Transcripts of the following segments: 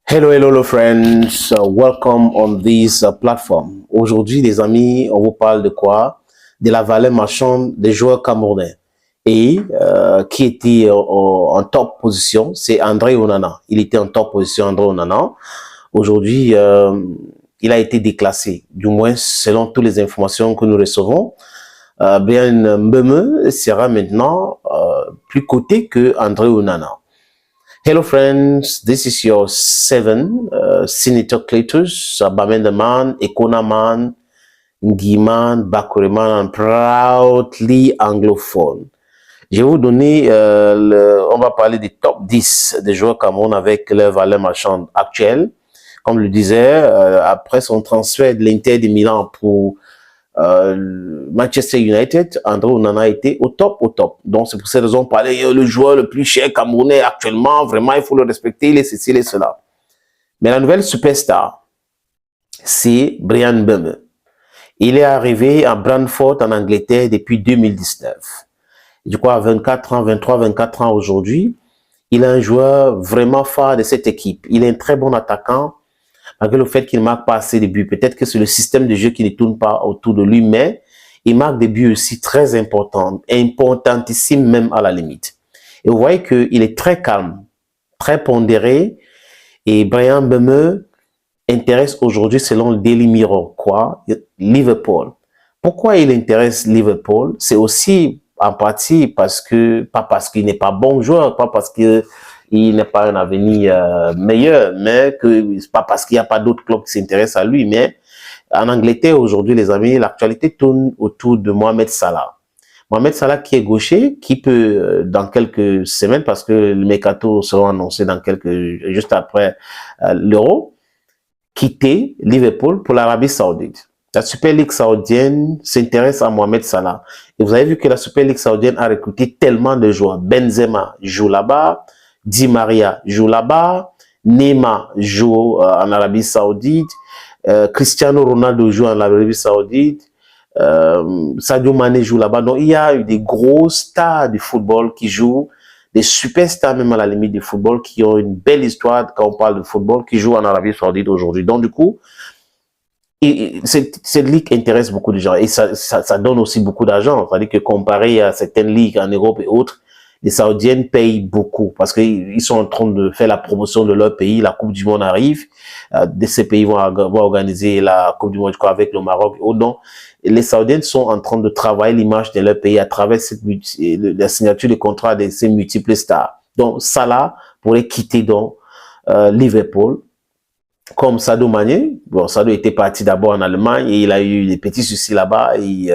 Hello friends, welcome on this platform. Aujourd'hui les amis, on vous parle de quoi? De la valeur marchande des joueurs camerounais. Et qui était en top position, c'est André Onana. Il était en top position, André Onana. Aujourd'hui, il a été déclassé, du moins selon toutes les informations que nous recevons. Brian Mbeume sera maintenant plus coté que André Onana. Hello friends, this is your seven Senator Cletus, Bamendaman, Ekonaman, Nguiman, Bakureman, and proudly anglophone. Je vais vous donner, on va parler des top 10 des joueurs Cameroun avec leur valeur marchande actuelle. Comme je le disais, après son transfert de l'Inter de Milan pour Manchester United, André Onana était au top. Donc, c'est pour cette raison, parler le joueur le plus cher camerounais actuellement, vraiment, il faut le respecter, il est ceci, il est cela. Mais la nouvelle superstar, c'est Brian Mbeume. Il est arrivé à Brentford, en Angleterre, depuis 2019. Je crois à 24 ans, 24 ans aujourd'hui. Il est un joueur vraiment phare de cette équipe. Il est un très bon attaquant, malgré le fait qu'il ne marque pas assez de buts. Peut-être que c'est le système de jeu qui ne tourne pas autour de lui, mais il marque des buts aussi très importants, importantissimes même à la limite. Et vous voyez qu'il est très calme, très pondéré, et Brian Mbeume intéresse aujourd'hui, selon le Daily Mirror, quoi? Liverpool. Pourquoi il intéresse Liverpool? C'est aussi en partie parce que, pas parce qu'il n'est pas bon joueur, pas parce que il n'est pas un avenir meilleur, mais que c'est pas parce qu'il n'y a pas d'autres clubs qui s'intéressent à lui. Mais en Angleterre aujourd'hui, les amis, l'actualité tourne autour de Mohamed Salah. Mohamed Salah qui est gaucher, qui peut dans quelques semaines, parce que le mercato sera annoncé dans juste après l'Euro, quitter Liverpool pour l'Arabie Saoudite. La Super League saoudienne s'intéresse à Mohamed Salah. Et vous avez vu que la Super League saoudienne a recruté tellement de joueurs. Benzema joue là-bas, Di Maria joue là-bas, Neymar joue en Arabie Saoudite, Cristiano Ronaldo joue en Arabie Saoudite, Sadio Mané joue là-bas. Donc il y a eu des gros stars du football qui jouent, des superstars même à la limite du football, qui ont une belle histoire quand on parle de football, qui jouent en Arabie Saoudite aujourd'hui. Donc du coup, cette ligue intéresse beaucoup de gens et ça donne aussi beaucoup d'argent. C'est-à-dire que comparé à certaines ligues en Europe et autres, les Saoudiennes payent beaucoup parce qu'ils sont en train de faire la promotion de leur pays. La Coupe du Monde arrive. De ces pays vont organiser la Coupe du Monde, je crois, avec le Maroc. Donc, les Saoudiennes sont en train de travailler l'image de leur pays à travers la signature des contrats de ces multiples stars. Donc, Salah pourrait quitter donc Liverpool. Comme Sadio Mané. Bon, Sadio était parti d'abord en Allemagne et il a eu des petits soucis là-bas et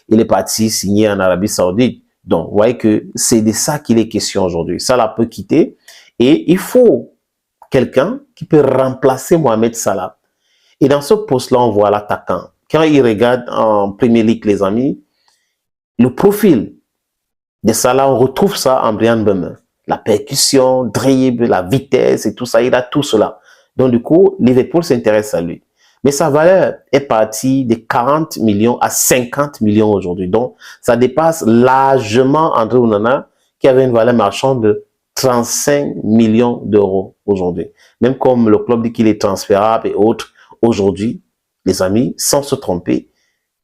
il est parti signer en Arabie Saoudite. Donc, vous voyez que c'est de ça qu'il est question aujourd'hui. Salah peut quitter et il faut quelqu'un qui peut remplacer Mohamed Salah. Et dans ce poste-là, on voit l'attaquant. Quand il regarde en Premier League, les amis, le profil de Salah, on retrouve ça en Brian Mbeume. La percussion, dribble, la vitesse et tout ça, il a tout cela. Donc, du coup, Liverpool s'intéresse à lui. Mais sa valeur est partie de 40 millions à 50 millions aujourd'hui. Donc, ça dépasse largement André Onana, qui avait une valeur marchande de 35 millions d'euros aujourd'hui. Même comme le club dit qu'il est transférable et autres, aujourd'hui, les amis, sans se tromper,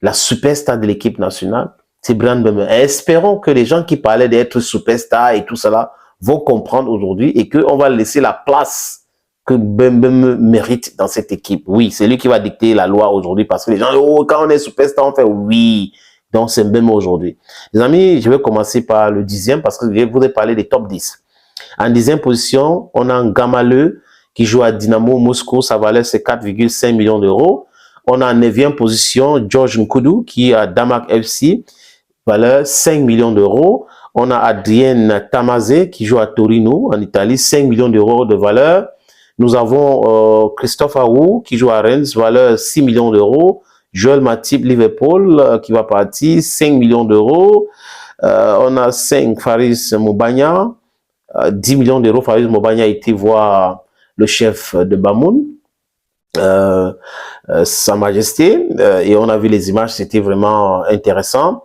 la superstar de l'équipe nationale, c'est Brian Mbeume. Espérons que les gens qui parlaient d'être superstar et tout cela vont comprendre aujourd'hui et qu'on va laisser la place que Mbeume mérite dans cette équipe. Oui, c'est lui qui va dicter la loi aujourd'hui parce que les gens, oh, quand on est superstar, on fait oui. Donc, c'est Mbeume aujourd'hui. Les amis, je vais commencer par le 10e parce que je voudrais parler des top 10. En 10e position, on a Gamale qui joue à Dynamo Moscou. Sa valeur, c'est 4,5 millions d'euros. On a en 9e position George Nkoudou qui est à Damak FC. Valeur 5 millions d'euros. On a Adrien Tamazé qui joue à Torino en Italie. 5 millions d'euros de valeur. Nous avons Christophe Aou qui joue à Rennes, valeur 6 millions d'euros. Joël Matip, Liverpool, qui va partir, 5 millions d'euros. On a 5 Faris Mobagna, 10 millions d'euros. Faris Mobagna a été voir le chef de Bamoun, Sa Majesté, et on a vu les images, c'était vraiment intéressant.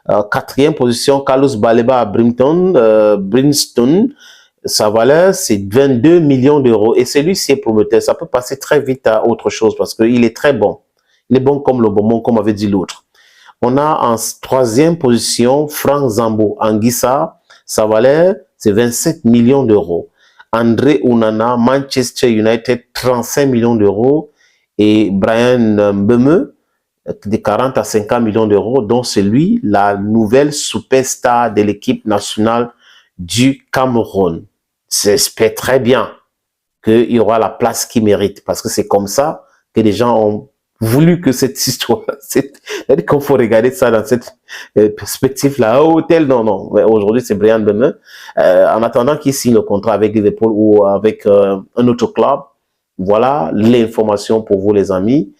4e position, Carlos Baleba à Brimstone, Sa valeur, c'est 22 millions d'euros. Et celui-ci est prometteur. Ça peut passer très vite à autre chose parce qu'il est très bon. Il est bon comme le bonbon, comme avait dit l'autre. On a en troisième position Franck Zambo Anguissa. Sa valeur, c'est 27 millions d'euros. André Onana, Manchester United, 35 millions d'euros. Et Brian Mbeme, de 40 à 50 millions d'euros, dont c'est lui, la nouvelle superstar de l'équipe nationale du Cameroun. J'espère très bien qu'il y aura la place qu'il mérite, parce que c'est comme ça que les gens ont voulu que cette histoire, c'est-à-dire qu'il faut regarder ça dans cette perspective-là. Oh, tel, non, non. Aujourd'hui, c'est Brian Beme. En attendant qu'il signe le contrat avec Liverpool ou avec un autre club, voilà l'information pour vous, les amis,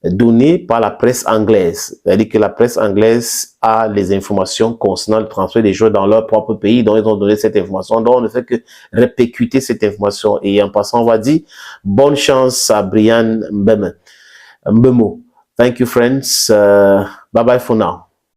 donnée par la presse anglaise. C'est-à-dire que la presse anglaise a les informations concernant le transfert des joueurs dans leur propre pays, dont ils ont donné cette information. Donc, on ne fait que répercuter cette information. Et en passant, on va dire bonne chance à Brian Mbemo. Thank you, friends. Bye-bye for now.